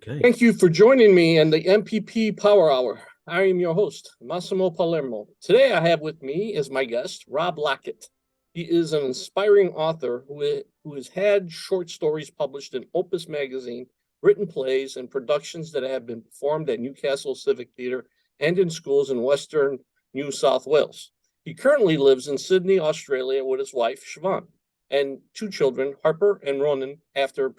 Okay. Thank you for joining me in the MPP Power Hour. I am your host, Massimo Palermo. Today I have with me as my guest, Rob Lockett. He is an inspiring author who has had short stories published in Opus magazine, written plays, and productions that have been performed at Newcastle Civic Theatre and in schools in Western New South Wales. He currently lives in Sydney, Australia with his wife, Siobhan, and two children, Harper and Ronan, after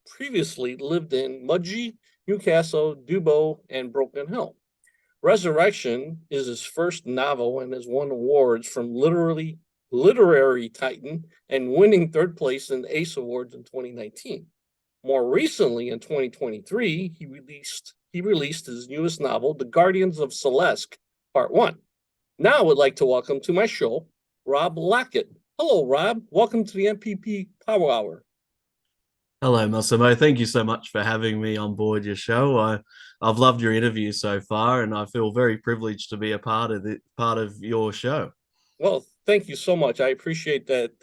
previously lived in Mudgee, Newcastle, Dubbo, and Broken Hill. Resurrection is his first novel and has won awards from Literary Titan and winning third place in the ACE Awards in 2019. More recently, in 2023, he released his newest novel, The Guardians of Celesk, Part 1. Now I would like to welcome to my show, Rob Lockett. Hello, Rob. Welcome to the MPP Power Hour. Hello, Massimo. Thank you so much for having me on board your show. I've loved your interview so far, and I feel very privileged to be a part of your show. Well, thank you so much. I appreciate that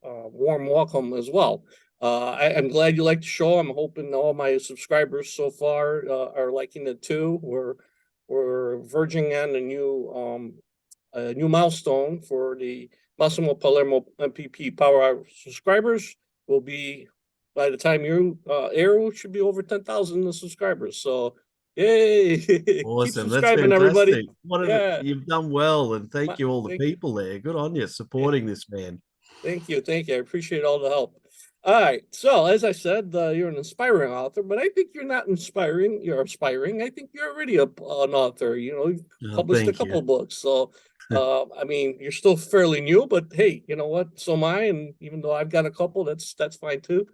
warm welcome as well. I'm glad you like the show. I'm hoping all my subscribers so far are liking it too. We're verging on a new milestone for the Massimo Palermo MPP Power Hour subscribers. Will be by the time you air, it should be over 10,000 subscribers. So, yay! Keep Awesome. That's subscribing, everybody. fantastic. Yeah, You've done well, and thank you all the thank you. people there. Good on you Yeah. supporting this man. Thank you. Thank you. I appreciate all the help. All right. So, as I said, you're an inspiring author, but I think you're not inspiring. You're aspiring. I think you're already an author. You've Oh, published a thank you. couple books. So, I mean, you're still fairly new, but hey, you know what? So am I. And even though I've got a couple, that's fine too.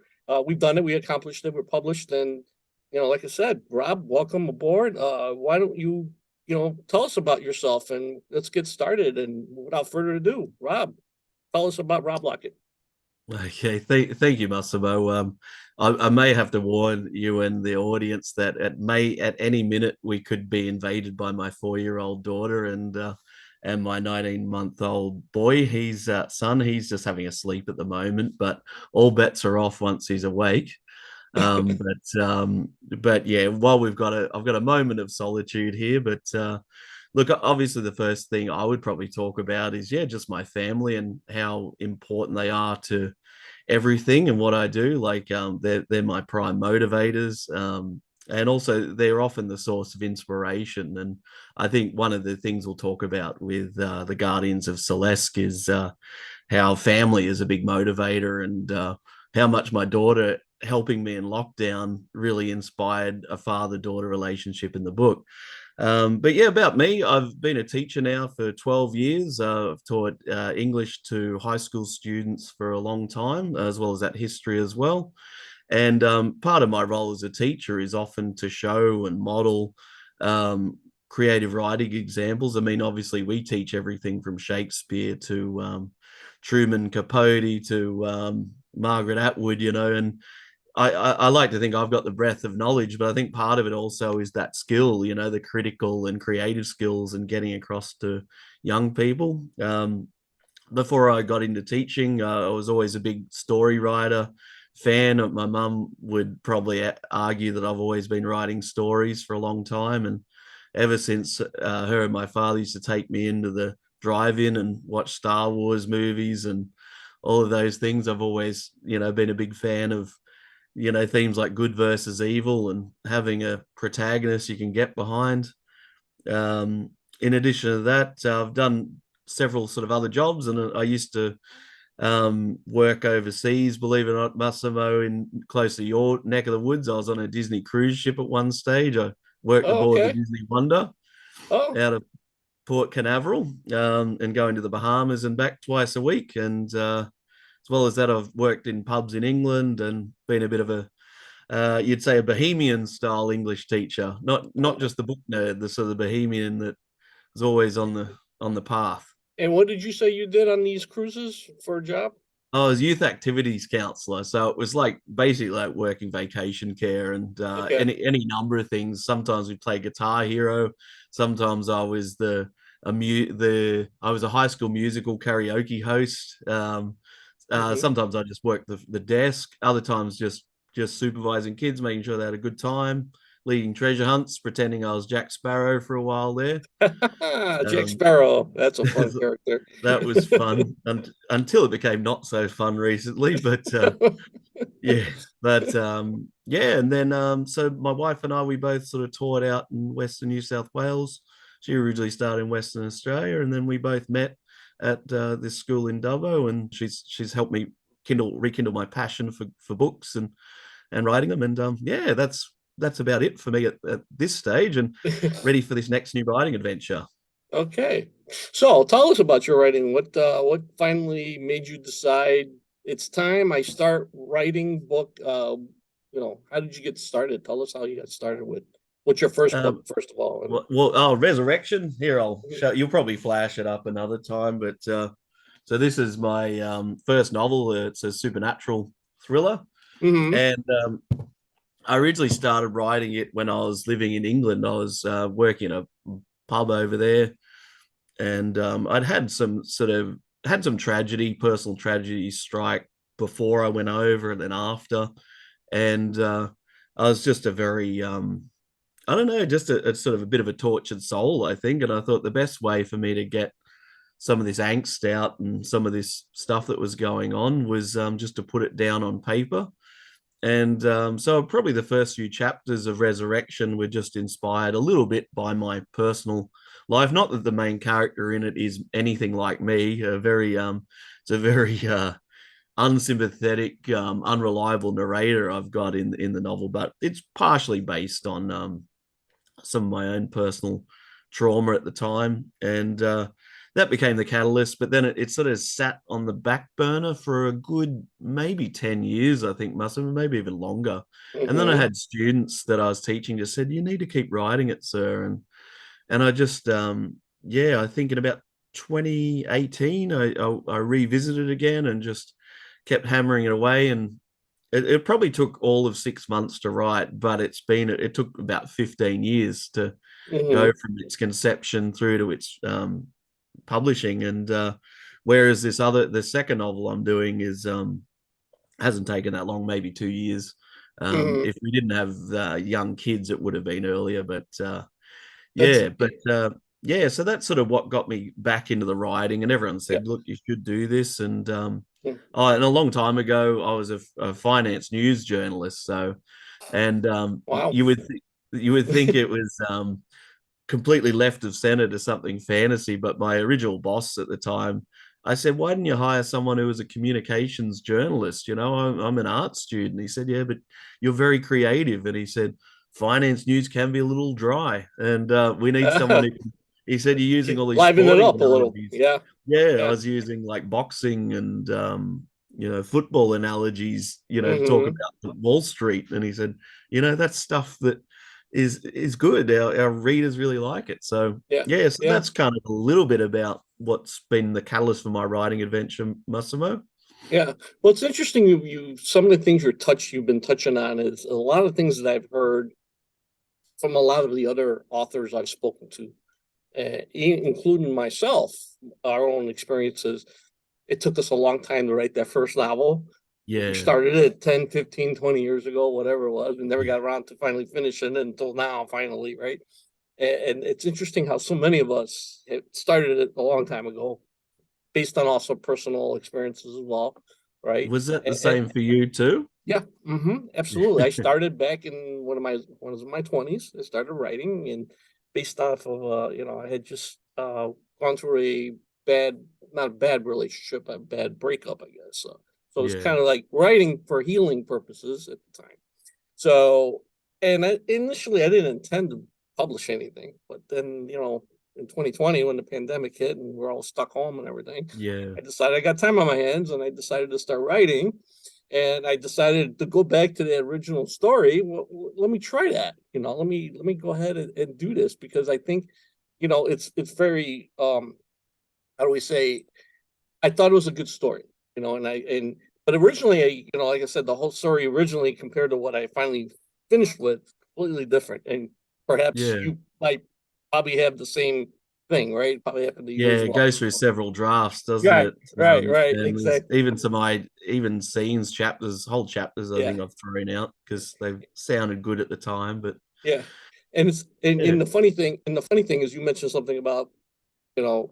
We've done it. We accomplished it. We're published. And, like I said, Rob, welcome aboard. Why don't you tell us about yourself and let's get started. And without further ado, Rob, tell us about Rob Lockett. Okay, thank you, Massimo. I may have to warn you and the audience that at any minute we could be invaded by my 4-year-old daughter and my 19-month-old boy. He's son. He's just having a sleep at the moment, but all bets are off once he's awake. But yeah, while I've got a moment of solitude here, but look, obviously the first thing I would probably talk about is just my family and how important they are to everything and what I do. Like they're my prime motivators. And also they're often the source of inspiration. And I think one of the things we'll talk about with the Guardians of Celesk is how family is a big motivator, and how much my daughter helping me in lockdown really inspired a father-daughter relationship in the book. But yeah, about me, I've been a teacher now for 12 years. I've taught English to high school students for a long time, as well as that history as well. And part of my role as a teacher is often to show and model creative writing examples. I mean, obviously, we teach everything from Shakespeare to Truman Capote to Margaret Atwood, and I like to think I've got the breadth of knowledge, but I think part of it also is that skill, the critical and creative skills and getting across to young people. Before I got into teaching, I was always a big story writer fan. My mum would probably argue that I've always been writing stories for a long time. And ever since her and my father used to take me into the drive-in and watch Star Wars movies and all of those things, I've always, been a big fan of themes like good versus evil and having a protagonist you can get behind. In addition to that, I've done several sort of other jobs, and I used to work overseas, believe it or not, Massimo, in close to your neck of the woods. I was on a Disney cruise ship at one stage. I worked Oh, aboard the okay. Disney Wonder Oh, out of Port Canaveral, and going to the Bahamas and back twice a week. And as well as that, I've worked in pubs in England and been a bit of a you'd say a bohemian style English teacher, not oh. just the book nerd, the sort of bohemian that is always on the path. And what did you say you did on these cruises for a job? I was youth activities counselor, so it was like basically like working vacation care and Okay. any number of things. Sometimes we play Guitar Hero. Sometimes I was I was a high school musical karaoke host. Hmm. Sometimes I just worked the desk. Other times just just supervising kids, making sure they had a good time, leading treasure hunts, pretending I was Jack Sparrow for a while there. Jack Um, Sparrow, that's a fun character. that was fun until it became not so fun recently. But yeah, but yeah, and then so my wife and I, we both sort of taught out in Western New South Wales. She originally started in Western Australia, and then we both met at this school in Dubbo, and she's helped me rekindle my passion for books and writing them. And yeah, that's about it for me at this stage, and ready for this next new writing adventure. Okay. So tell us about your writing. What finally made you decide it's time I start writing book? How did you get started? Tell us how you got started with what's your first book, Um, first of all. oh, Resurrection. Here, I'll show. You'll probably flash it up another time, but so this is my first novel. It's a supernatural thriller, Mm-hmm. and I originally started writing it when I was living in England. I was working in a pub over there, and I'd had some tragedy, personal tragedy strike before I went over, and then after, and I was just a very I don't know, just a sort of a bit of a tortured soul, I think. And I thought the best way for me to get some of this angst out and some of this stuff that was going on was just to put it down on paper. And so probably the first few chapters of Resurrection were just inspired a little bit by my personal life. Not that the main character in it is anything like me. It's a very unsympathetic, unreliable narrator I've got in the novel, but it's partially based on some of my own personal trauma at the time, and that became the catalyst. But then it sort of sat on the back burner for a good maybe 10 years, I think, must have, maybe even longer. And then I Mm-hmm. had students that I was teaching just said, "You need to keep writing it, sir." And I just yeah, I think in about 2018 I revisited again and just kept hammering it away. And it probably took all of 6 months to write, but it took about 15 years to go Mm-hmm. from its conception through to its publishing. And whereas the second novel I'm doing is hasn't taken that long, maybe 2 years. Mm-hmm. If we didn't have young kids, it would have been earlier. But That's yeah, but yeah, so that's sort of what got me back into the writing. And everyone yeah. said, "Look, you should do this." And Mm. and a long time ago, I was a finance news journalist. So, and Wow. you would think it was completely left of center to something fantasy. But my original boss at the time, I said, "Why didn't you hire someone who was a communications journalist? You know, I'm an art student." He said, "Yeah, but you're very creative." And he said, "Finance news can be a little dry, and we need someone who can." He said, "You're using all these Liven it sporting up a little. analogies." Yeah. Yeah, I Yeah. was using like boxing and football analogies, to talk Mm-hmm. about Wall Street. And he said, that's stuff that is good. Our readers really like it. So Yeah. yeah, so Yeah. that's kind of a little bit about what's been the catalyst for my writing adventure, Massimo. Yeah. Well, it's interesting. You some of the things you've been touching on is a lot of things that I've heard from a lot of the other authors I've spoken to, including myself, our own experiences. It took us a long time to write that first novel. We Yeah. started it 10, 15, 20 years ago, whatever it was. We never got around to finally finishing it until now, finally, right? And it's interesting how so many of us started it a long time ago, based on also personal experiences as well, right? Was that the And same for you too? yeah, absolutely. I started back in one of my 20s. I started writing and based off of I had just gone through a bad not a bad relationship, a bad breakup, I guess. So it was Yeah. kind of like writing for healing purposes at the time. So initially I didn't intend to publish anything, but then, in 2020 when the pandemic hit and we're all stuck home and everything, Yeah. I decided I got time on my hands and I decided to start writing, and I decided to go back to the original story. Well, let me try that. Let me go ahead and do this because I think, it's very how do we say? I thought it was a good story, but originally, like I said, the whole story originally compared to what I finally finished with, completely different. And perhaps Yeah. you might probably have the same thing, right? Probably happened to you Yeah, as it well. goes through several drafts, doesn't Right, it? right, And there's exactly. even even scenes, chapters, whole chapters. I Yeah, think I've thrown out because they've sounded good at the time. But yeah. And it's yeah, and the funny thing is you mentioned something about, the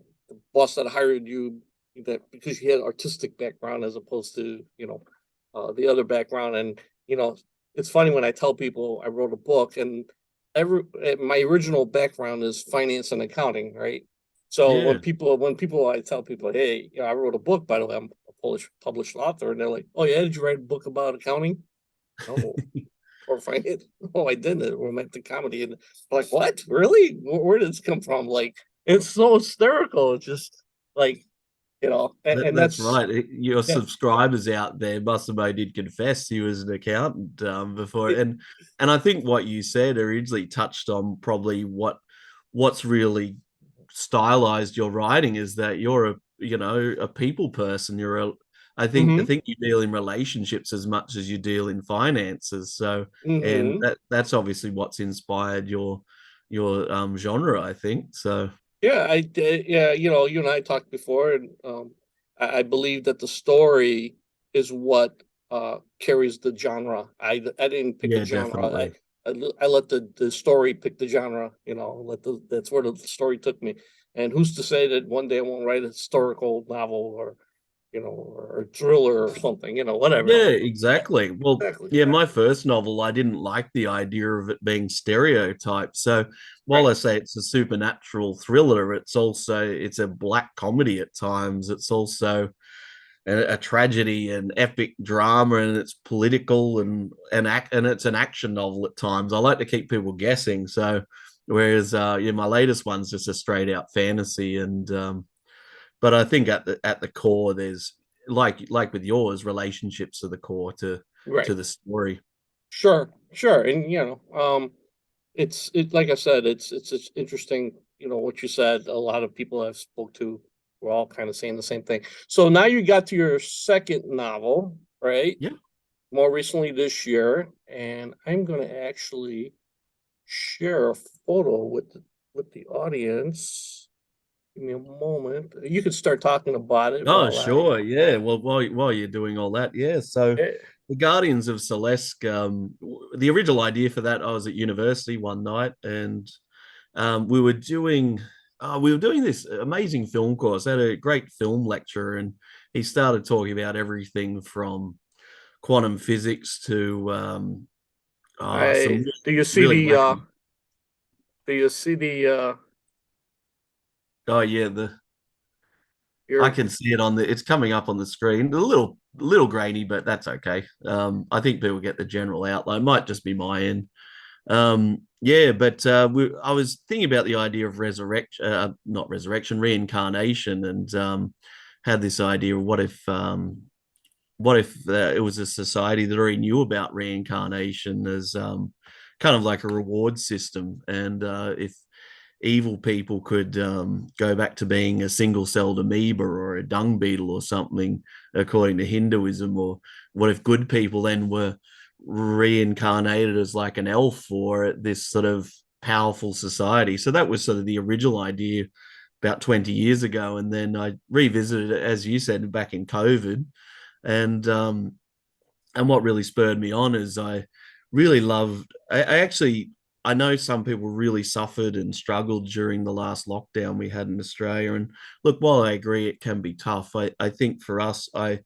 boss that hired you, that because you had artistic background as opposed to, the other background. And, you know, it's funny when I tell people I wrote a book, and my original background is finance and accounting, right? So yeah. when people I tell people, hey, I wrote a book, by the way, I'm a Polish published author, and they're like, oh yeah, did you write a book about accounting? No. Or finance? Oh, I didn't. Romantic comedy. And like, what? Really? Where did this come from? Like, it's so hysterical. It's just like, and That's that's, right. Your yeah. subscribers out there, Massimo did confess he was an accountant before, It, and I think what you said originally touched on probably what's really stylized your writing is that you're a people person. I mm-hmm, think you deal in relationships as much as you deal in finances. So, and mm-hmm. that's obviously what's inspired your genre. I think so. Yeah, I did. Yeah, you and I talked before, and I believe that the story is what carries the genre. I didn't pick a Yeah, genre. definitely. I let the story pick the genre. That's where the story took me. And who's to say that one day I won't write a historical novel, or or a thriller or something, whatever. Yeah, exactly. Well, Exactly. yeah, my first novel, I didn't like the idea of it being stereotyped. So while Right. I say it's a supernatural thriller, it's a black comedy at times. It's also a tragedy and epic drama, and it's political and it's an action novel at times. I like to keep people guessing. So whereas yeah, my latest one's just a straight out fantasy, and but I think at the core, there's like with yours, relationships are the core Right. to the story. Sure. Sure. And like I said, it's interesting, what you said. A lot of people I've spoke to were all kind of saying the same thing. So now you got to your second novel, right? Yeah. More recently this year, and I'm going to actually share a photo with the audience. Give me a moment. You could start talking about it Oh, while I. sure. Yeah. Well, while you're doing all that, yeah. So, Eh, the Guardians of Celesk, the original idea for that, I was at university one night, and we were doing this amazing film course. I had a great film lecturer, and he started talking about everything from quantum physics to some I do you see really the wacky. do you see the Oh yeah, the I your can see it on the. It's coming up on the screen. Little grainy, but that's okay. I think people get the general outline. Might just be my end. Yeah, but I was thinking about the idea of resurrection, not resurrection, reincarnation, and had this idea of what if it was a society that already knew about reincarnation as kind of like a reward system, and if evil people could go back to being a single-celled amoeba or a dung beetle or something, according to Hinduism, or what if good people then were reincarnated as like an elf or this sort of powerful society? So that was sort of the original idea about 20 years ago, and then I revisited it, as you said, back in COVID, and what really spurred me on is I really loved. I actually I know some people really suffered and struggled during the last lockdown we had in Australia. And look, while I agree it can be tough, I think for us, I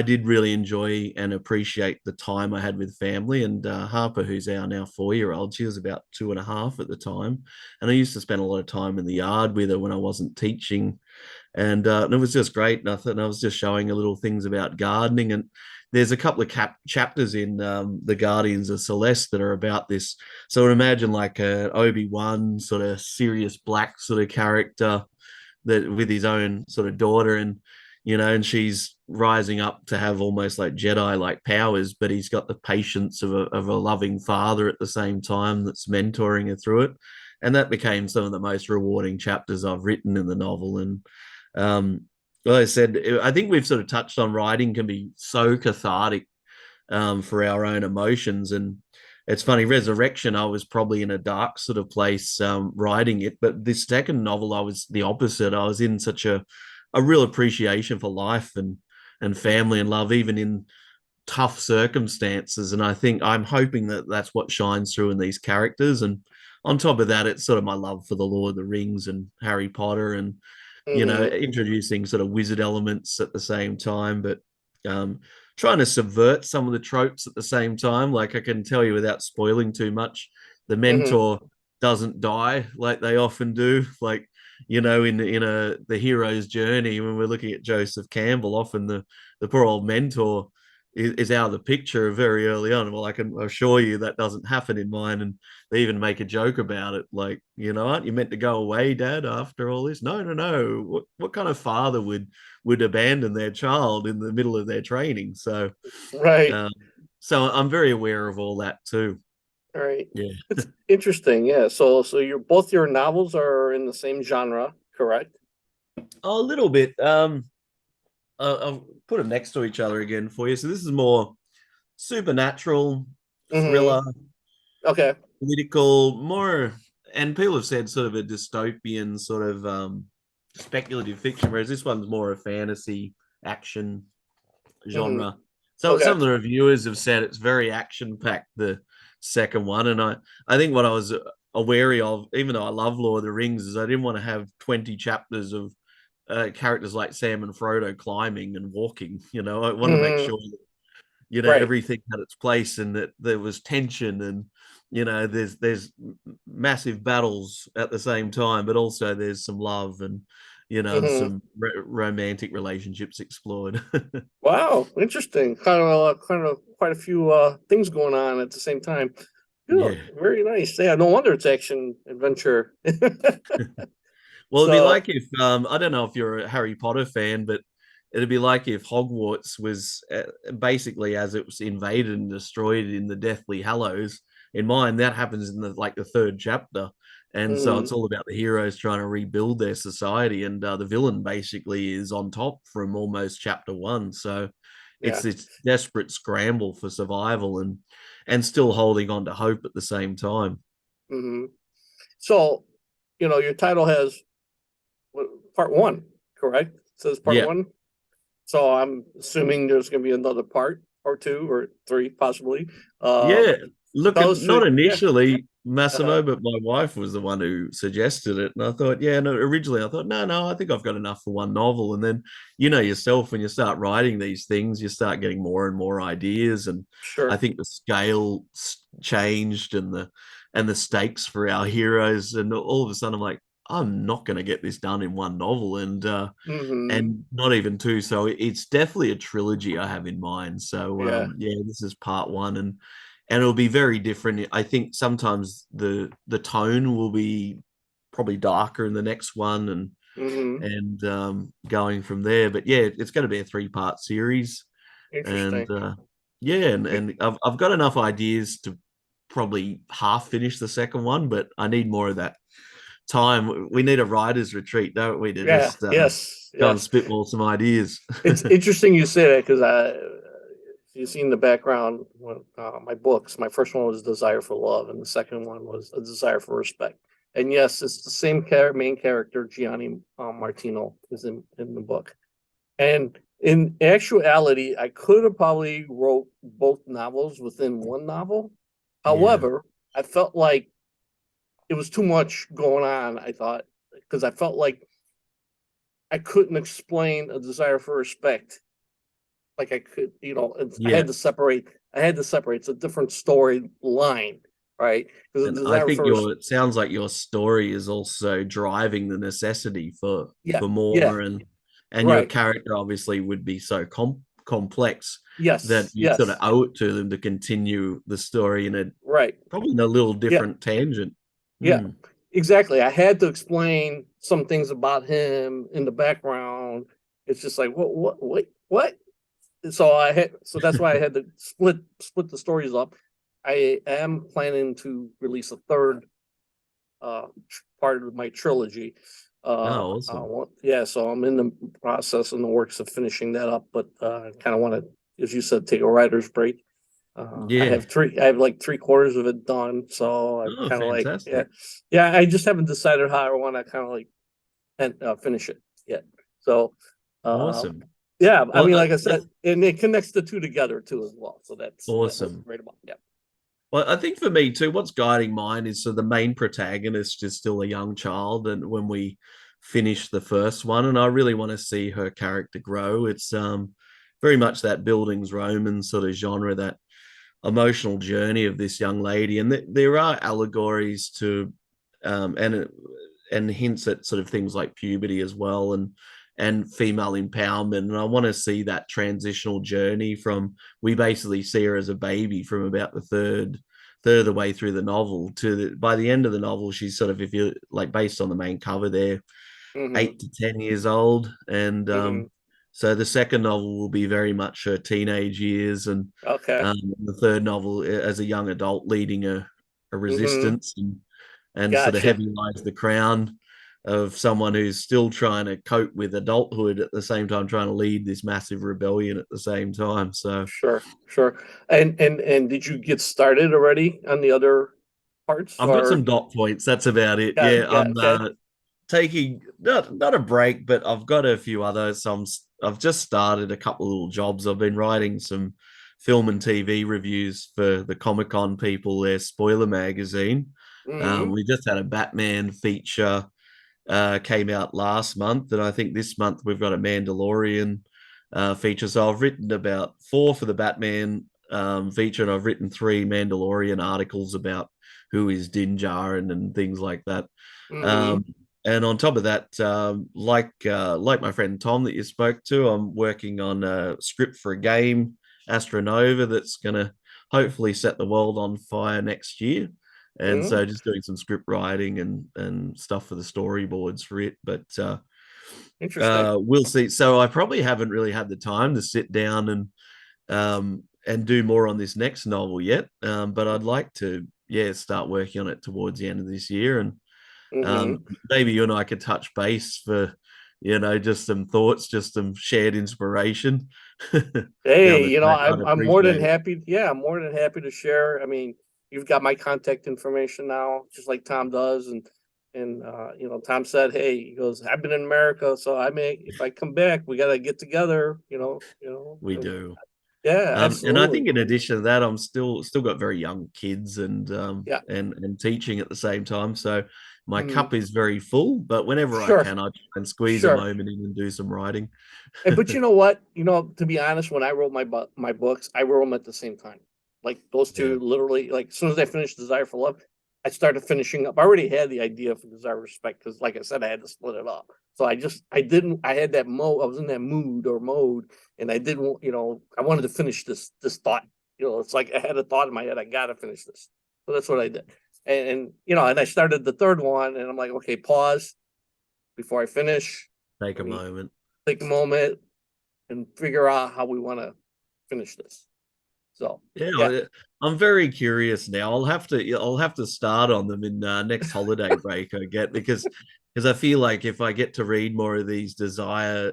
did really enjoy and appreciate the time I had with family. And Harper, who's our now 4 year old, she was about 2.5 at the time, and I used to spend a lot of time in the yard with her when I wasn't teaching, and it was just great. And I was just showing her little things about gardening. And there's a couple of chapters in the Guardians of Celeste that are about this. So imagine like a Obi-Wan sort of Sirius Black sort of character that with his own sort of daughter, and and she's rising up to have almost like Jedi like powers, but he's got the patience of a loving father at the same time that's mentoring her through it. And that became some of the most rewarding chapters I've written in the novel. And um, like I said, I think we've sort of touched on writing can be so cathartic for our own emotions. And it's funny, Resurrection, I was probably in a dark sort of place writing it, but this second novel, I was the opposite. I was in such a real appreciation for life and family and love, even in tough circumstances. And I think I'm hoping that that's what shines through in these characters. And on top of that, it's sort of my love for the Lord of the Rings and Harry Potter, and Hmm. introducing sort of wizard elements at the same time, but um, trying to subvert some of the tropes at the same time. Like I can tell you without spoiling too much, the Hmm. mentor doesn't die like they often do. Like in the hero's journey, when we're looking at Joseph Campbell, often the poor old mentor is out of the picture very early on. Well, I can assure you that doesn't happen in mine, and they even make a joke about it. Like, aren't you meant to go away, Dad, after all this? No, no, no. What kind of father would abandon their child in the middle of their training? Right. Um, so I'm very aware of all that too. Right. Yeah, It's interesting. Yeah. So your both your novels are in the same genre, correct? a little bit. I'll put them next to each other again for you. So this is more supernatural, Hmm. thriller, Okay. political, more, and people have said sort of a dystopian sort of speculative fiction, whereas this one's more a fantasy action Hmm. genre. So some Okay. of the reviewers have said it's very action packed, the second one, and I think what I was wary of, even though I love Lord of the Rings, is I didn't want to have 20 chapters of characters like Sam and Frodo climbing and walking. I want to make Hmm. sure that Right. everything had its place and that there was tension, and there's massive battles at the same time, but also there's some love and Hmm. some romantic relationships explored. Wow. Interesting. Kind of quite a few things going on at the same time. Good. Yeah. Very nice. Yeah. No wonder it's action adventure. Well, it'd be So. like if I don't know if you're a Harry Potter fan, but it'd be like if Hogwarts was basically as it was invaded and destroyed in the Deathly Hallows. In mine, that happens in the third chapter, and so it's Hmm. all about the heroes trying to rebuild their society, and the villain basically is on top from almost chapter one. So it's Yeah. this desperate scramble for survival and still holding on to hope at the same time. Hmm. So, your title has part one, correct? It says part Yeah. one. So I'm assuming there's going to be another part or two or three, possibly. Yeah, look, Tell us, not yeah. initially Uh-huh. Massimo, but my wife was the one who suggested it, and I thought, yeah, no. Originally, I thought, no, no, I think I've got enough for one novel, and then, yourself, when you start writing these things, you start getting more and more ideas, and I Sure. think the scale changed, and the stakes for our heroes, and all of a sudden, I'm like, I'm not going to get this done in one novel, Hmm. and not even two. So it's definitely a trilogy I have in mind. So Yeah. yeah, this is part one, and it'll be very different. I think sometimes the tone will be probably darker in the next one, Hmm. and going from there. But yeah, it's going to be a three-part series, and Interesting. yeah, and I've got enough ideas to probably half finish the second one, but I need more of that time. We need a writer's retreat, don't we, to Yeah. just Yes. go and Yes. spitball some ideas. It's interesting you say that because you've seen the background. My books, my first one was Desire for Love, and the second one was A Desire for Respect. And yes, it's the same main character, Gianni Martino, is in the book. And in actuality, I could have probably wrote both novels within one novel. Yeah, However, I felt like it was too much going on. I thought because I felt like I couldn't explain a desire for respect like I could, I yeah. had to separate. I had to separate. It's a different story line, right? Because And the I desire think for it sounds like your story is also driving the necessity yeah, for yeah, more, and your right, character obviously would be so complex that yes, you sort of yes, owe it to them to continue the story in a right, probably in a little yeah, different tangent. yeah, Hmm. exactly. I had to explain some things about him in the background. It's just like what? So that's why I had to split the stories up. I am planning to release a third part of my trilogy. Oh, awesome. Yeah, so I'm in the process in the works of finishing that up, but kind of want to, as you said, take a writer's break. I Yeah. have three. I have like three-quarters of it done. So I'm Oh, kind of like, yeah, fantastic. yeah. I just haven't decided how I want to kind of like and finish it yet. So, uh, Awesome. yeah. I Well, mean, like I that's said, and it connects the two together too as well. So that's what's awesome. great about it. Yeah. Well, I think for me too, what's guiding mine is so the main protagonist is still a young child, and when we finish the first one, and I really want to see her character grow. It's very much that buildings Romans sort of genre, that emotional journey of this young lady, and there are allegories to um, and and hints at sort of things like puberty as well, and female empowerment. And I want to see that transitional journey from, we basically see her as a baby from about the third of the way through the novel to by the end of the novel, she's sort of, if you like, based on the main cover there, Mm-hmm. 8 to 10 years old. And Mm-hmm. so the second novel will be very much her teenage years, and Okay. the third novel as a young adult leading a Mm-hmm. resistance, and sort of Gotcha. heavy lies the crown of someone who's still trying to cope with adulthood at the same time trying to lead this massive rebellion at the same time. So Sure. Sure. And did you get started already on the other parts I've got some or? dot points. That's about it. Yeah. Yeah, Yeah. I'm Okay. taking not a break, but I've got a few others. I've just started a couple of little jobs. I've been writing some film and TV reviews for the Comic Con people, their spoiler magazine. Mm-hmm. We just had a Batman feature came out last month, and I think this month we've got a Mandalorian feature. So I've written about four for the Batman feature, and I've written three Mandalorian articles about who is Din Djarin and things like that. Mm-hmm. Um, and on top of that, like my friend Tom that you spoke to, I'm working on a script for a game, Astronova, that's going to hopefully set the world on fire next year. And Mm-hmm. so just doing some script writing and stuff for the storyboards for it. But Interesting. we'll see. So I probably haven't really had the time to sit down and do more on this next novel yet. But I'd like to, yeah, start working on it towards the end of this year, and Mm-hmm. maybe you and I could touch base for, just some thoughts, just some shared inspiration. Down Hey, the track, I'd I'm more than appreciate it. happy. Yeah, I'm more than happy to share. I mean, you've got my contact information now, just like Tom does, and Tom said, hey, he goes, I've been in America, so I may, if I come back, we got to get together. We do. Yeah, And I absolutely. think in addition to that, I'm still got very young kids, Yeah. and teaching at the same time. So my Mm, cup is very full, but whenever I sure, can, I try and squeeze a sure. moment in and do some writing. But you know what? To be honest, when I wrote my books, I wrote them at the same time. Like those Yeah, two, literally. Like as soon as I finished Desire for Love, I started finishing up. I already had the idea for Desire for Respect because, like I said, I had to split it up. So I didn't. I had that mode. I was in that mood or mode, and I didn't. I wanted to finish this thought. It's like I had a thought in my head. I got to finish this. So that's what I did. And I started the third one, and I'm like, okay, pause before I finish. take Let a me moment. take a moment and figure out how we want to finish this. So Yeah, yeah, I'm very curious now. I'll have to start on them in next holiday break, I get, because I feel like if I get to read more of these desire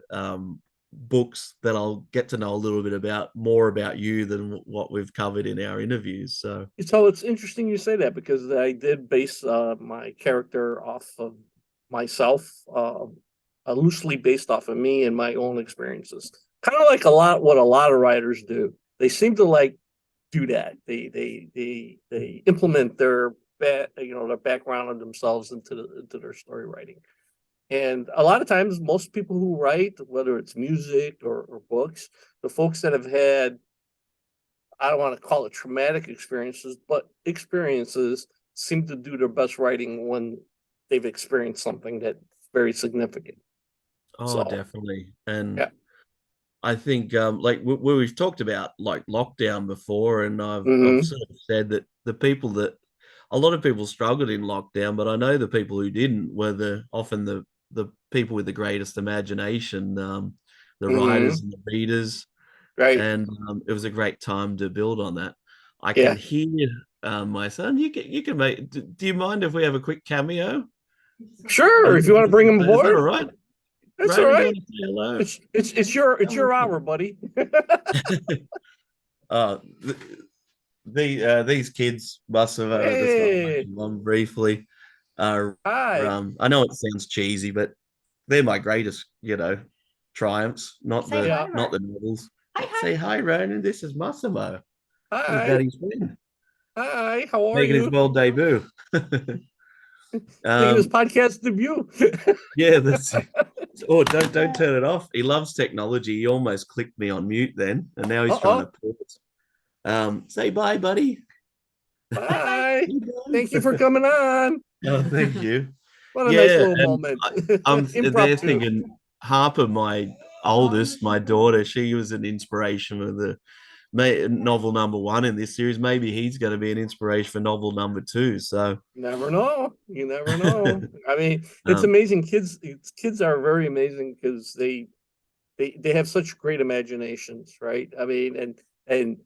books, then I'll get to know a little bit more about you than what we've covered in our interviews. So it's interesting you say that because I did base my character off of myself, loosely based off of me and my own experiences. Kind of like what a lot of writers do. They seem to like do that. They implement their background of themselves into their story writing. And a lot of times, most people who write, whether it's music or books, the folks that have had, I don't want to call it traumatic experiences, but experiences seem to do their best writing when they've experienced something that's very significant. oh, So, definitely. And yeah. I think like we've talked about like lockdown before, and I've Mm-hmm. sort of said that a lot of people struggled in lockdown, but I know the people who didn't were often the people with the greatest imagination, the Mm-hmm. writers and the readers, Right. and it was a great time to build on that. I can Yeah. hear my son. You can make. Do you mind if we have a quick cameo? Sure. If you want to bring them Is that aboard, all right? that's all Raven, do you right. want to say hello? It's your hour, buddy. Uh, These kids must have just got Hey, on briefly. hi. I know it sounds cheesy, but they're my greatest, triumphs. Yeah, Not the novels. Say hi, Ronan. This is Massimo. This is hi. Daddy's friend Hi, how are making his you? world debut. Making his um, podcast debut. yeah, that's it. Oh, don't turn it off. He loves technology. He almost clicked me on mute then, and now he's trying to Uh-oh. pause. Say bye, buddy. Bye. Thank you for Bye. coming on. Oh, thank you. What a nice Yeah, little and moment. I'm there Impromptu. thinking Harper, my oldest, my daughter, she was an inspiration for the novel number one in this series. Maybe he's going to be an inspiration for novel number two. So, Never know. You never know. I mean, it's um, amazing. Kids are very amazing because they have such great imaginations, right? I mean, and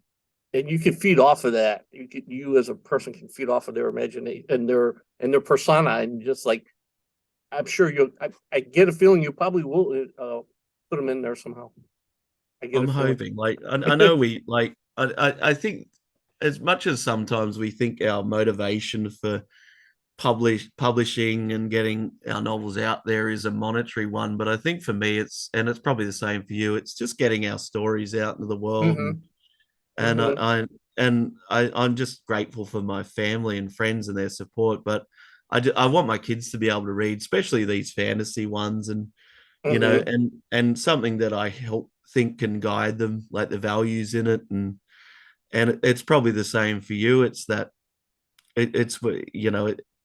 and you can feed off of that. You as a person can feed off of their imagination and their persona, and just like I'm sure you. I get a feeling you probably will put them in there somehow. I get a I'm feeling. hoping. Like, I know we like. I think as much as sometimes we think our motivation for publishing and getting our novels out there is a monetary one, but I think for me it's probably the same for you. It's just getting our stories out into the world, Mm-hmm. and Mm-hmm. I'm just grateful for my family and friends and their support. But I want my kids to be able to read, especially these fantasy ones, and Mm-hmm. and something that I help think can guide them, like the values in it, and it's probably the same for you. It's that it's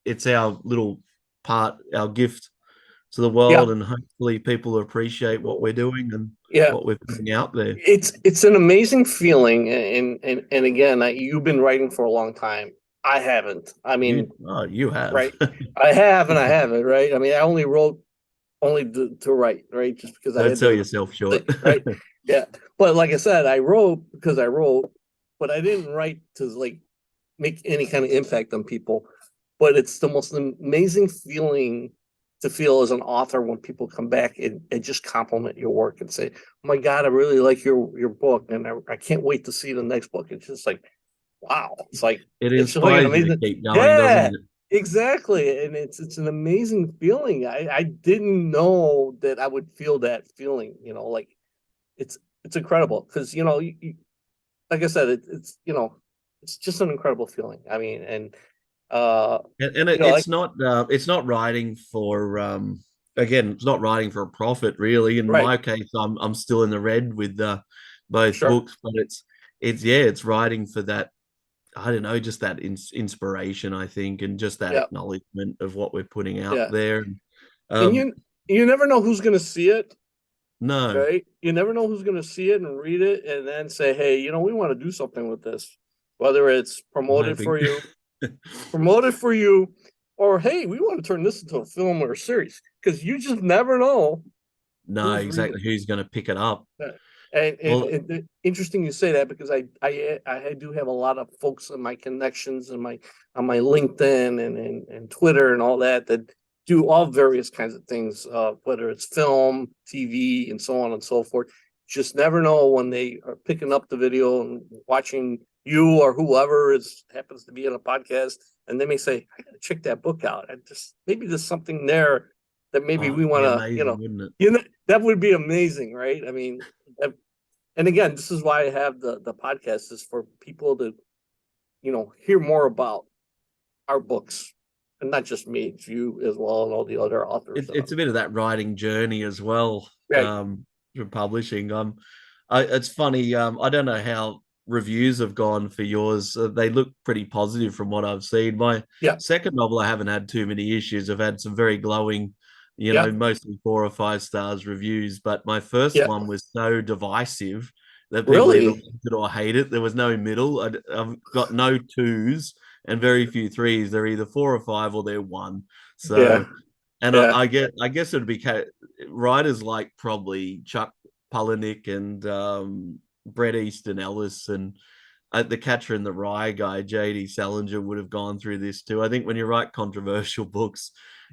it's our little part, our gift to the Yeah. world, and hopefully people appreciate what we're doing and Yeah. what we're putting out there. It's an amazing feeling, and again, you've been writing for a long time. I haven't. I mean, You have. right? I have and I haven't, right? I mean, I only wrote only to write, right? Just because I Don't had sell to yourself short. think, right? Yeah. But like I said, I wrote because I wrote, but I didn't write to like make any kind of impact on people. But it's the most amazing feeling to feel as an author when people come back and just compliment your work and say, "Oh my God, I really like your book, and I can't wait to see the next book." It's just like, wow, It it's just like an inspires you to amazing, keep going, doesn't yeah, it? exactly, and it's an amazing feeling. I didn't know that I would feel that feeling. Like it's it's incredible because like I said, it's just an incredible feeling. I mean, and And like it's not writing for again, it's not writing for a profit really. In right, my case, I'm still in the red with both sure, books, but it's writing for that. I don't know, just that inspiration, I think, and just that yeah, acknowledgement of what we're putting out yeah, there. and Um, you never know who's going to see it, no, right? You never know who's going to see it and read it and then say, hey, we want to do something with this, whether it's I'm hoping. promoted for you, or hey, we want to turn this into a film or a series because you just never know No, who's reading. exactly who's going to pick it up. Well, And interesting you say that because I do have a lot of folks in my connections and my on my LinkedIn and Twitter and all that do all various kinds of things, whether it's film, TV, and so on and so forth. Just never know when they are picking up the video and watching you or whoever is happens to be in a podcast, and they may say, "I gotta check that book out." And just maybe there's something there that maybe oh, we it'd want be to, amazing, wouldn't it? that would be amazing, right? I mean, and again, this is why I have the podcast is for people to hear more about our books, and not just me, it's you as well, and all the other authors. It's a bit of that writing journey as well, Right? for publishing. It's funny. I don't know how reviews have gone for yours. They look pretty positive from what I've seen. My Yeah, second novel, I haven't had too many issues. I've had some very glowing, yeah, mostly 4 or 5 stars reviews. But my first yeah. one was so divisive that people either Really? loved it or hate it. There was no middle. I've got no twos and very few threes. They're either 4 or 5 or they're one. Yeah, So, and yeah, I guess it'd be writers like probably Chuck Palahniuk and Bret Easton Ellis and the Catcher in the Rye guy, J.D. Salinger, would have gone through this too. I think when you write controversial books,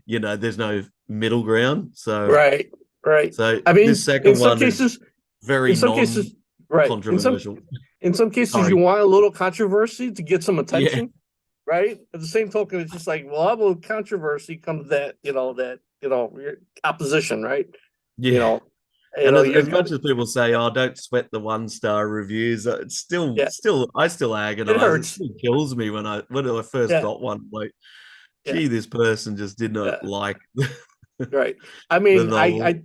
there's no middle ground. right, right. So I this mean, second one is very in some cases, right. non-controversial. in some cases you Sorry. want a little controversy to get some Yeah. attention, right? At the same token, it's just like, well, out of controversy comes that opposition, right? You Yeah. know, And you're as good. much as people say, "Oh, don't sweat the 1 star reviews," it's Yeah, I still it agonize. It hurts. still kills me when I first Yeah, got one. Like, yeah, gee, this person just did yeah. not like Right. I the mean, novel.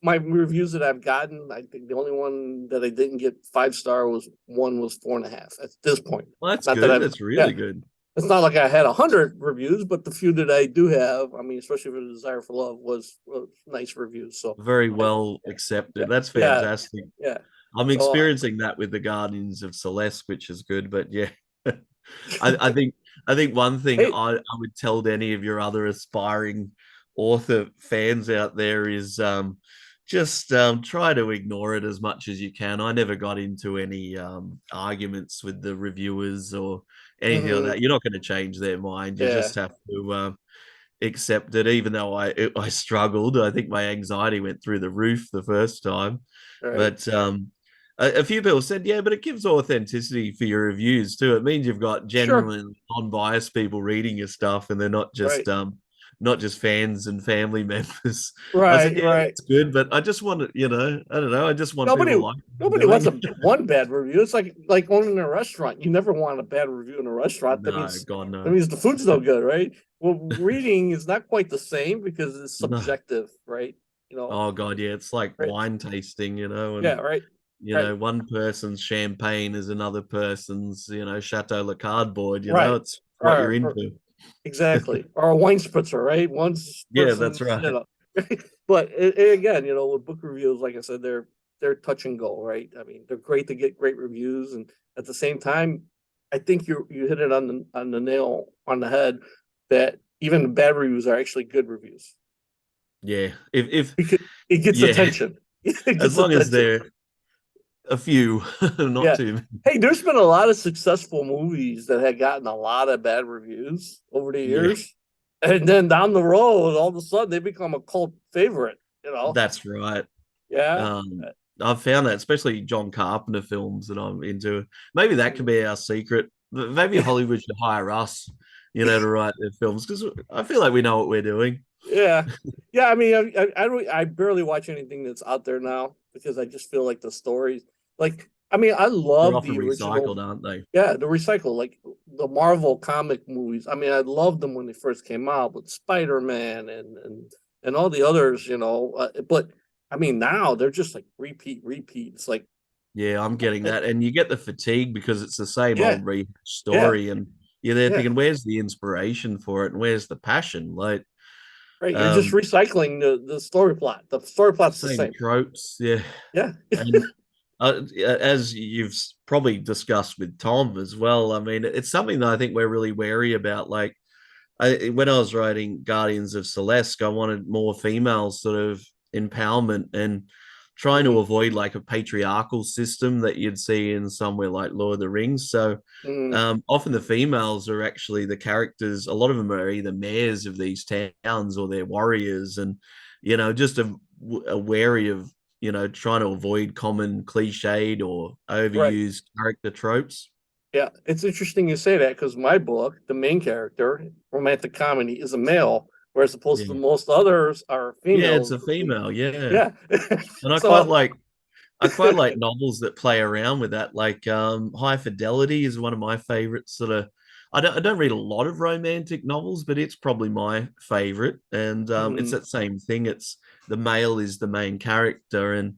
my reviews that I've gotten, I think the only one that I didn't get 5 star was 4.5 at this point. Well, that's Not that good. I've, That's yeah, really good. it's not like I had 100 reviews, but the few that I do have, I mean, especially for the Desire for Love, was nice reviews. So, Very I, well yeah, accepted. That's yeah, fantastic. yeah. I'm So, experiencing that with the Guardians of Celeste, which is good. But yeah, I think one thing hey, I would tell to any of your other aspiring author fans out there is just try to ignore it as much as you can. I never got into any arguments with the reviewers or anything like mm-hmm, that. You're not going to change their mind. You yeah, just have to accept it. Even though I struggled, I think my anxiety went through the roof the first time. right, But a few people said, yeah, but it gives authenticity for your reviews too. It means you've got sure, genuine, non-biased people reading your stuff, and they're right, not just fans and family members. I said, right, yeah, right. that's good, but I just want to, I don't know, I just want Nobody people like what I'm nobody wants a doing. one bad review. It's like owning a restaurant. You never want a bad review in a restaurant. No, God, That no, means the food's no good, right? Well, reading is not quite the same because it's no. subjective, right? Oh God, yeah, it's like Right? wine tasting, Yeah, and right, right, one person's champagne is another person's, Chateau Le Cardboard, right. it's what you're Or into. exactly. Or a wine spritzer, right? One's Yeah, that's person's, right. but again, with book reviews, like I said, they're touch and go, right? I mean, they're great to get great reviews, and at the same time, I think you hit it on the nail on the head that even the bad reviews are actually good reviews Yeah. If because it gets yeah, attention. It as gets long as attention. they're a few, not Yeah. too many. Hey, there's been a lot of successful movies that had gotten a lot of bad reviews over the Yeah, years. And then down the road, all of a sudden they become a cult favorite, that's right. Yeah. Um, I've found that, especially John Carpenter films that I'm into. Maybe that could be our secret. Maybe Hollywood should hire us, to write their films because I feel like we know what we're doing. Yeah. Yeah. I mean, I barely watch anything that's out there now because I just feel like the stories, like, I mean, I They're love often the original. recycled, aren't they? Yeah, the recycle, like the Marvel comic movies. I mean, I loved them when they first came out with Spider-Man and all the others, but I mean, now they're just like repeat. It's like, Yeah, I'm getting that. And you get the fatigue because it's the same yeah, old rehashed yeah, story. And you're there yeah, thinking, where's the inspiration for it? And where's the passion? Like, right. You're just um, recycling the story plot. The story plot's the same same. tropes. Yeah. Yeah, And as you've probably discussed with Tom as well, I mean, it's something that I think we're really wary about. Like, when I was writing Guardians of Celesk, I wanted more female sort of empowerment and trying to mm, avoid like a patriarchal system that you'd see in somewhere like Lord of the Rings. So mm, often the females are actually the characters. A lot of them are either mayors of these towns or they're warriors, and just a wary of trying to avoid common cliched or right. overused character tropes. Yeah, it's interesting you say that because my book, the main character, romantic comedy, is a male, whereas opposed to Yeah, most others are yeah, it's females. a female. Yeah, Yeah. and So I quite like novels that play around with that. Like High Fidelity is one of my favorites. Sort of, I don't read a lot of romantic novels, but it's probably my favorite. And it's mm, that same thing. It's the male is the main character, and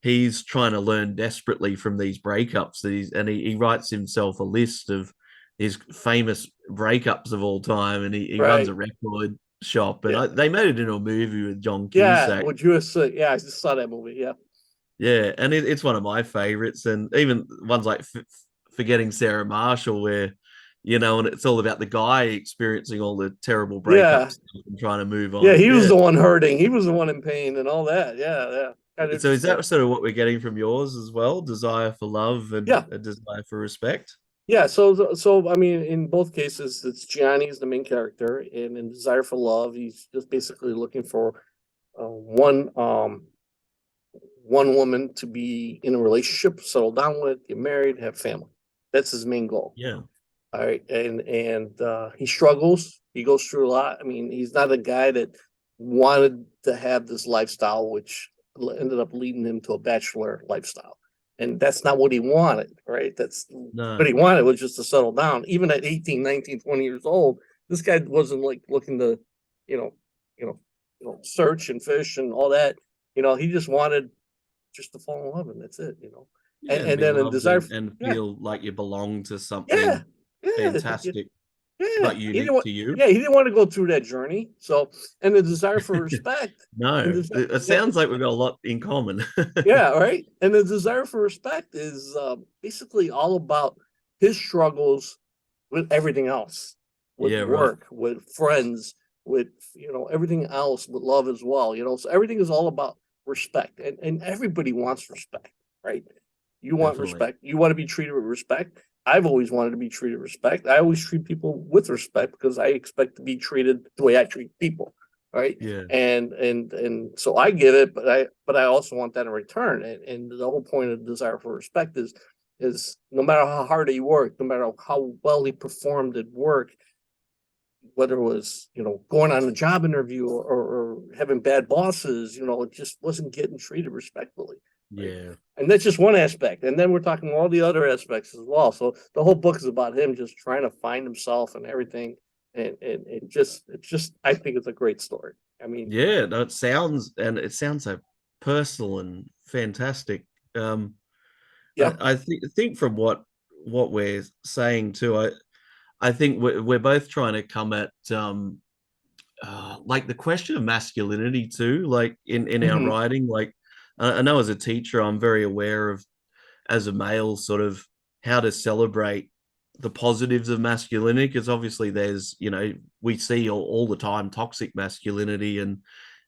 he's trying to learn desperately from these breakups. He writes himself a list of his famous breakups of all time, and he runs right. a record shop. And Yeah. they made it into a movie with John Yeah. Cusack. Would you say, yeah, I just saw that movie. Yeah. Yeah, and it's one of my favorites, and even ones like Forgetting Sarah Marshall, where and it's all about the guy experiencing all the terrible Yeah. breakups and trying to move Yeah. on. He was Yeah. the one hurting. He was the one in pain and all that. Yeah. Yeah. Kind of So is interesting. that sort of what we're getting from yours as well? Desire for love and Yeah. a desire for respect? Yeah. So, I mean, in both cases, it's Gianni's the main character, and in Desire for Love, he's just basically looking for one one woman to be in a relationship, settle down with, get married, have family. That's his main goal. Yeah. All right, and he struggles. He goes through a lot. I mean, he's not a guy that wanted to have this lifestyle, which ended up leading him to a bachelor lifestyle, and that's not what he wanted. Right? That's what No. he wanted was just to settle down. Even at 18, 19, 20 years old, this guy wasn't like looking to, you know, you know, search and fish and all that. He just wanted just to fall in love, and that's it. Yeah, and And be then a loved desire. and Yeah, feel like you belong to yeah, something yeah. fantastic Yeah, but he didn't unique want. to you. Yeah, he didn't want to go through that journey. So, and the desire for respect, and No, it yeah, sounds like we've got a lot in common. yeah, right. And the desire for respect is basically all about his struggles with everything else, with Yeah, right. work, with friends, with everything else, with love as well. So everything is all about respect, and everybody wants respect, right? You want Definitely. respect. You want to be treated with respect. I've always wanted to be treated with respect. I always treat people with respect because I expect to be treated the way I treat people, right? Yeah. And so I get it, but I also want that in return. And the whole point of desire for respect is no matter how hard he worked, no matter how well he performed at work, whether it was going on a job interview or having bad bosses, it just wasn't getting treated respectfully, right? Yeah. And that's just one aspect, and then we're talking all the other aspects as well. So the whole book is about him just trying to find himself and everything, and just it's just I think it's a great story. I mean, Yeah, no, it sounds so personal and fantastic. Um, yeah, I think from what we're saying too, I think we're both trying to come at like the question of masculinity too, like in our mm-hmm, writing. Like I know as a teacher, I'm very aware of as a male sort of how to celebrate the positives of masculinity because obviously there's we see all the time toxic masculinity and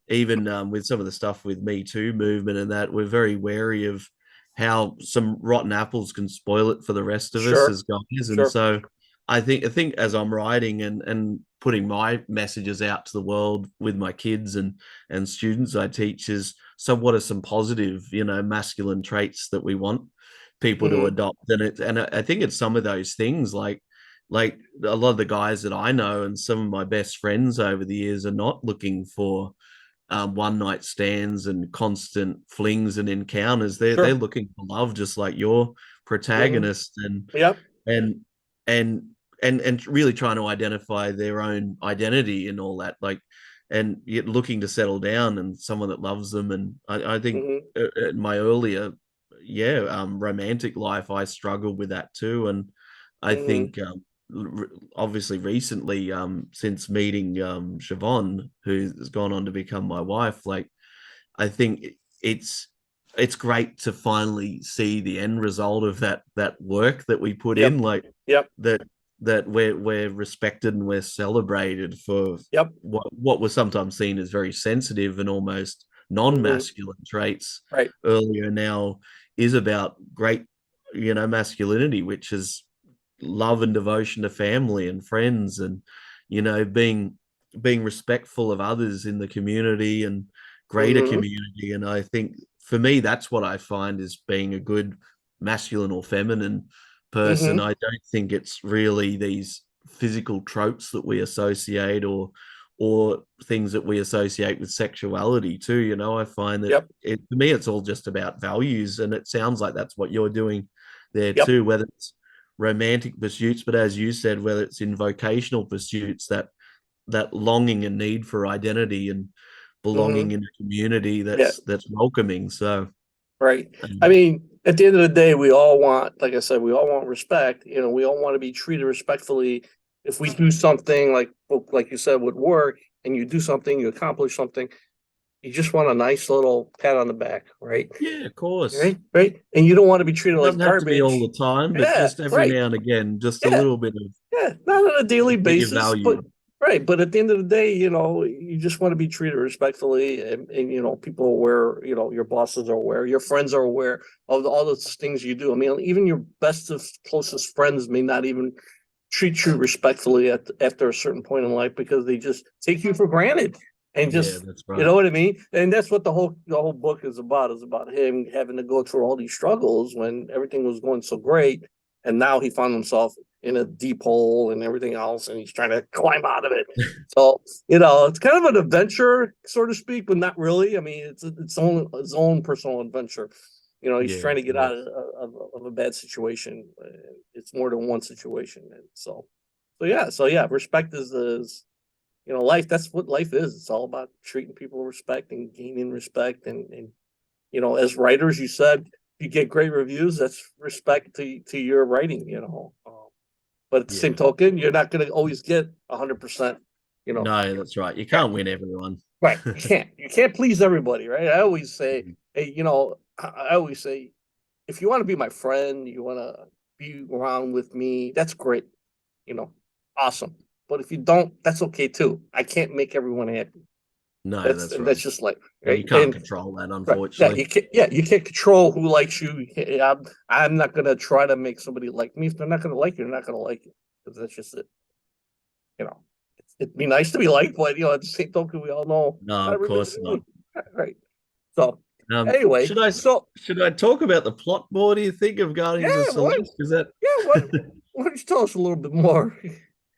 even with some of the stuff with Me Too movement and that we're very wary of how some rotten apples can spoil it for the rest of us sure, as guys. And sure, so I think as I'm writing and putting my messages out to the world with my kids and students I teach is so what are some positive, masculine traits that we want people to mm-hmm, adopt? And I think it's some of those things like a lot of the guys that I know and some of my best friends over the years are not looking for one night stands and constant flings and encounters. They're sure, looking for love, just like your mm-hmm, protagonist, yep, and and and really trying to identify their own identity and all that. Like, and yet looking to settle down and someone that loves them. And I think mm-hmm, in my earlier, yeah, romantic life, I struggled with that too. And I mm-hmm, think obviously recently since meeting Siobhan, who's gone on to become my wife, like I think it's it's great to finally see the end result of that work that we put yep, in, like yep, that we're respected and we're celebrated for yep, what was sometimes seen as very sensitive and almost mm-hmm, non-masculine traits right, earlier now is about great masculinity, which is love and devotion to family and friends and being respectful of others in the community and greater mm-hmm, community. And I think for me that's what I find is being a good masculine or feminine person. mm-hmm, I don't think it's really these physical tropes that we associate or things that we associate with sexuality too. I find that yep, to me it's all just about values, and it sounds like that's what you're doing there yep, too, whether it's romantic pursuits, but as you said, whether it's in vocational pursuits, that longing and need for identity and mm-hmm, belonging in a community yeah. that's welcoming. So Right. I um, mean, at the end of the day, we all want, like I said, we all want respect. We all want to be treated respectfully. If we do something like you said, with work, and you do something, you accomplish something, you just want a nice little pat on the back, right? yeah, of course. Right, right. And you don't want to be treated It like doesn't have to be all garbage. the time, but Yeah, just every right. now and again, just a Yeah, little bit of yeah. Not on a daily that you basis, but value. right. But at the end of the day, you just want to be treated respectfully, and people are aware, your bosses are aware, your friends are aware of all those things you do. I mean, even your best of closest friends may not even treat you respectfully after a certain point in life because they just take you for granted. and Yeah, just, that's you right. know what I mean? And that's what the whole book is about. Is about him having to go through all these struggles when everything was going so great, and now he found himself in a deep hole and everything else, and he's trying to climb out of it. So, it's kind of an adventure, so to speak, but not really. I mean, it's its own personal adventure. He's Yeah, trying to get yeah, out of a bad situation. It's more than one situation, and so yeah, respect is life. That's what life is. It's all about treating people with respect and gaining respect. And as writers, you said you get great reviews. That's respect to your writing. But at the same yeah. token, you're not going to always get 100%. You know, No, that's right. You yeah, can't win everyone. right. You can't please everybody, right? I always say, hey, I always say, if you want to be my friend, you want to be around with me, that's great. You know, awesome. But if you don't, that's okay too. I can't make everyone happy. No, That's that's and right. that's just life, And you right? can't And control that, right, yeah, unfortunately. you can't control who likes you. I'm not gonna try to make somebody like me. If they're not gonna like you, they're not gonna like you. Because that's just it. You know, it'd be nice to be liked, but at the same token, we all know No, not of everybody's course gonna not. like you. Right. So Um, anyway, should I so should I talk about the plot more, do you think, of yeah, Guardians of what Celeste? Is that yeah, why don't you tell us a little bit more?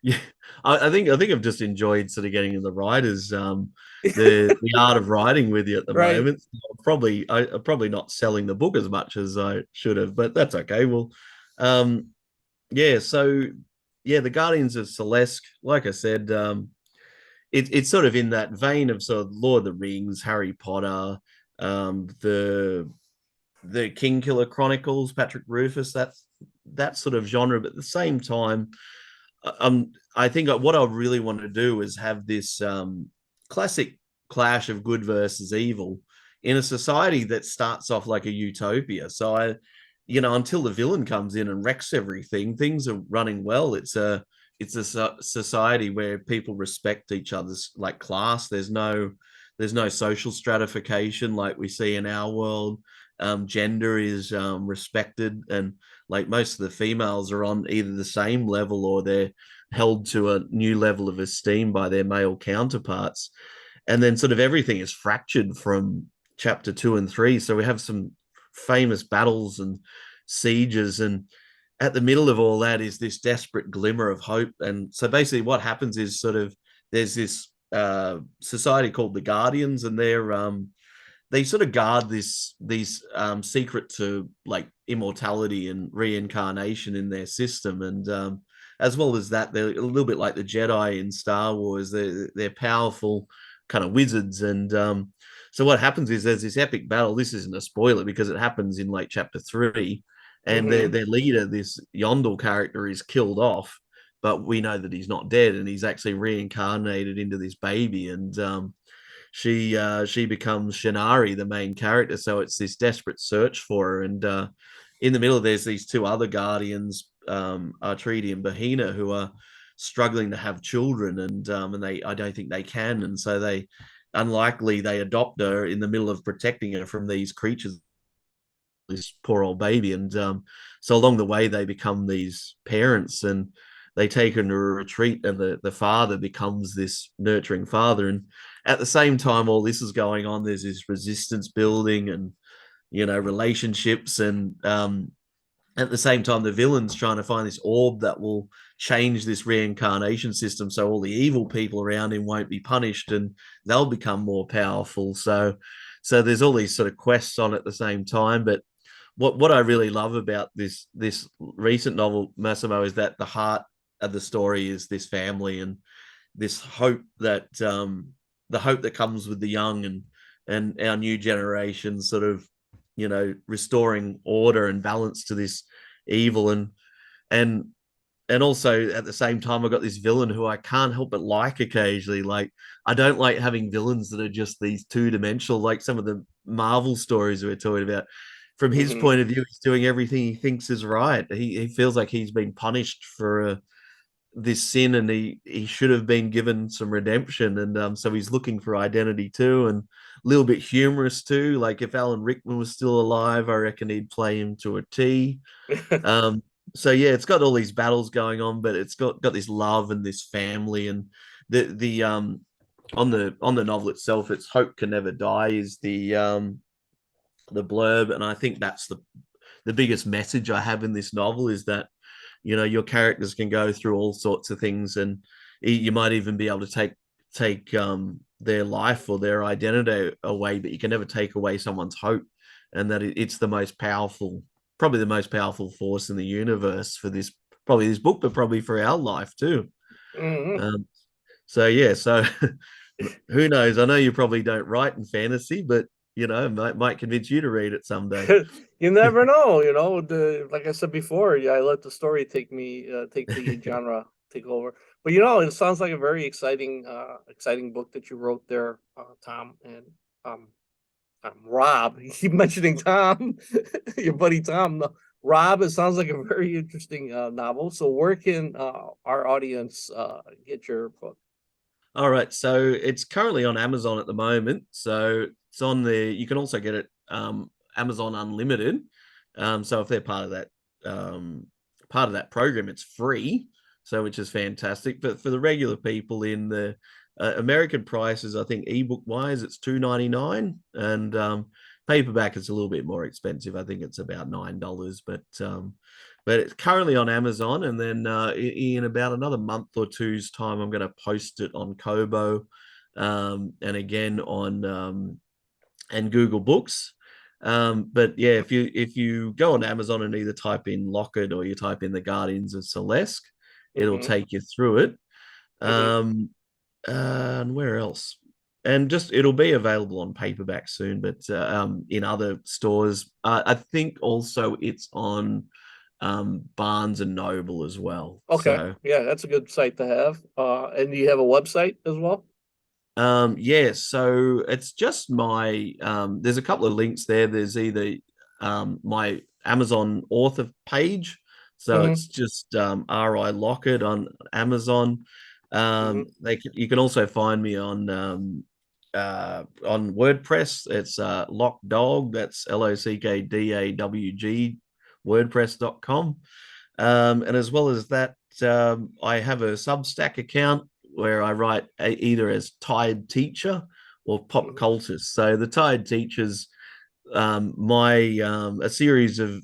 yeah, I think I've just enjoyed sort of getting in the writers the art of writing with you at the Right. moment. I'm probably not selling the book as much as I should have, but that's okay. Well, um, yeah, so yeah, the Guardians of Celesk, like I said, it's sort of in that vein of sort of Lord of the Rings, Harry Potter, the King Killer Chronicles, Patrick Rufus, that sort of genre. But at the same time, I think what I really want to do is have this classic clash of good versus evil in a society that starts off like a utopia. So until the villain comes in and wrecks everything, things are running well. It's a society where people respect each other's like class. There's no social stratification like we see in our world. Gender is respected, and like most of the females are on either the same level or they're held to a new level of esteem by their male counterparts. And then sort of everything is fractured from chapter 2 and 3. So we have some famous battles and sieges, and at the middle of all that is this desperate glimmer of hope. And so basically what happens is sort of there's this society called the Guardians, and they sort of guard these secret to like immortality and reincarnation in their system. And as well as that, they're a little bit like the Jedi in Star Wars. They're powerful kind of wizards. And so what happens is there's this epic battle. This isn't a spoiler because it happens in like chapter 3, and their Mm-hmm. their leader, this Yondel character, is killed off. But we know that he's not dead, and he's actually reincarnated into this baby. And she becomes Shinari, the main character. So it's this desperate search for her, and in the middle there's these two other guardians, Artridi and Bahina, who are struggling to have children, and they I don't think they can, and so they adopt her in the middle of protecting her from these creatures, this poor old baby. And so along the way they become these parents, and they take her to a retreat, and the father becomes this nurturing father. And at the same time all this is going on, there's this resistance building and relationships. And at the same time the villain's trying to find this orb that will change this reincarnation system so all the evil people around him won't be punished and they'll become more powerful. So there's all these sort of quests on at the same time. But what I really love about this recent novel, Massimo, is that the heart of the story is this family and this hope that the hope that comes with the young, and our new generation sort of restoring order and balance to this evil. And and also at the same time I've got this villain who I can't help but like occasionally. Like, I don't like having villains that are just these two-dimensional, like some of the Marvel stories we're talking about. From his Mm-hmm. point of view, he's doing everything he thinks is right. He feels like he's been punished for this sin, and he should have been given some redemption. And so he's looking for identity too, and a little bit humorous too. Like, if Alan Rickman was still alive, I reckon he'd play him to a T. um so yeah, it's got all these battles going on, but it's got this love and this family. And the on the novel itself, it's "Hope Can Never Die" is the blurb, and I think that's the biggest message I have in this novel is that your characters can go through all sorts of things, and you might even be able to take their life or their identity away, but you can never take away someone's hope, and that it's the most powerful, probably the most powerful force in the universe for this, probably this book, but probably for our life too. Hmm. Um, so yeah, so who knows? I know you probably don't write in fantasy, but might convince you to read it someday. You never know, like I said before, yeah, I let the story take the genre take over. But it sounds like a very exciting book that you wrote there, Tom. And um, Rob. You keep mentioning Tom, your buddy Tom. No, Rob, it sounds like a very interesting novel. So where can our audience get your book? All right, so it's currently on Amazon at the moment. So it's on the. You can also get it Amazon Unlimited. So if they're part of that program, it's free. So which is fantastic. But for the regular people in the American prices, I think ebook wise, it's $2.99, and paperback is a little bit more expensive. I think it's about $9, but it's currently on Amazon, and then in about another month or two's time, I'm going to post it on Kobo, and again on and Google Books. But yeah, if you go on Amazon and either type in Lockett or you type in the Guardians of Celesk, it'll Mm-hmm. take you through it. Mm-hmm. Um, and where else? And just it'll be available on paperback soon, but in other stores. I think also it's on Barnes and Noble as well. Okay. So Yeah, that's a good site to have. And do you have a website as well? yeah, so it's just my there's a couple of links there. There's either my Amazon author page, so Mm-hmm. it's just RI Lockett on Amazon. Mm-hmm. You can also find me on WordPress. It's Lockdawg, that's LOCKDAWG, wordpress.com. And as well as that, I have a Substack account where I write either as Tired Teacher or Pop Mm-hmm. Cultist. So the Tired Teachers, my a series of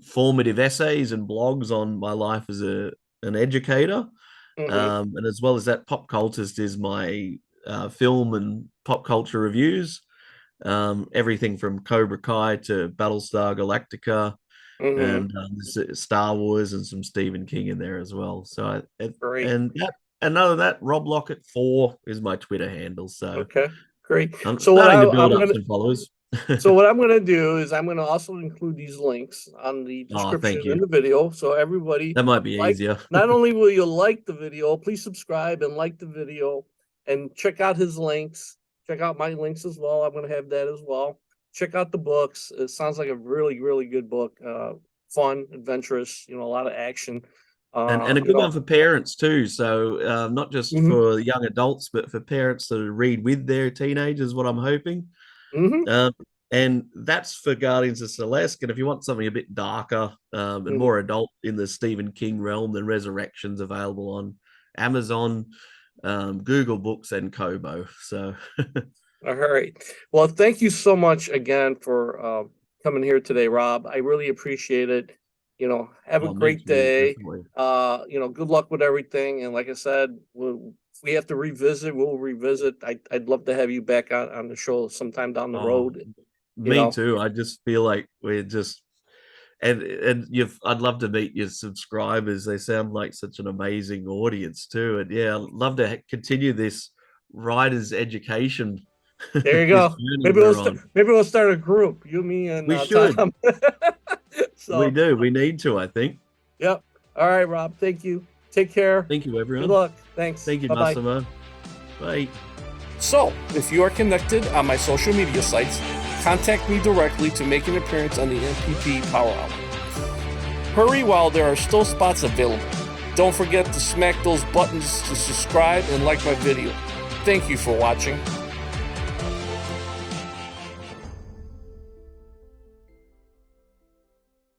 formative essays and blogs on my life as an educator, Mm-hmm. and as well as that, Pop Cultist is my film and pop culture reviews. Everything from Cobra Kai to Battlestar Galactica, Mm-hmm. and there's Star Wars and some Stephen King in there as well. So Great. and other than that, Rob Lockett 4 is my Twitter handle. So Okay. Great. I'm So what starting I, to build I'm up gonna some followers. So what I'm going to do is I'm going to also include these links on the Oh, thank description in you. the video. So everybody, That might be like, easier. not only will you like the video, please subscribe and like the video and check out his links. Check out my links as well. I'm going to have that as well. Check out the books. It sounds like a really, really good book. Fun, adventurous, a lot of action. And a You good know, one for parents too. So not just hmm for young adults, but for parents to read with their teenagers. What I'm hoping. hmm Um, and that's for Guardians of Celesk. And if you want something a bit darker and hmm more adult in the Stephen King realm, then Resurrection's available on Amazon, Google Books, and Kobo. So, All right. Well, thank you so much again for coming here today, Rob. I really appreciate it. Have a oh, me great too, day. definitely. Good luck with everything. And like I said, if we have to revisit, we'll revisit. I'd love to have you back on the show sometime down the Oh, road. You me know. too. I just feel like we're just and you've I'd love to meet your subscribers. They sound like such an amazing audience too. And yeah, I'd love to continue this writer's education, There you this go. journey Maybe we'll we're start. on. Maybe we'll start a group. You, me, and We should. Tom. We So, do. We need to, I think. yep. All right, Rob. Thank you. Take care. Thank you, Good everyone. luck. Thanks. Thank you, Bye bye. Massimo. Bye. So, if you are connected on my social media sites, contact me directly to make an appearance on the MPP Power Hour. Hurry while there are still spots available. Don't forget to smack those buttons to subscribe and like my video. Thank you for watching.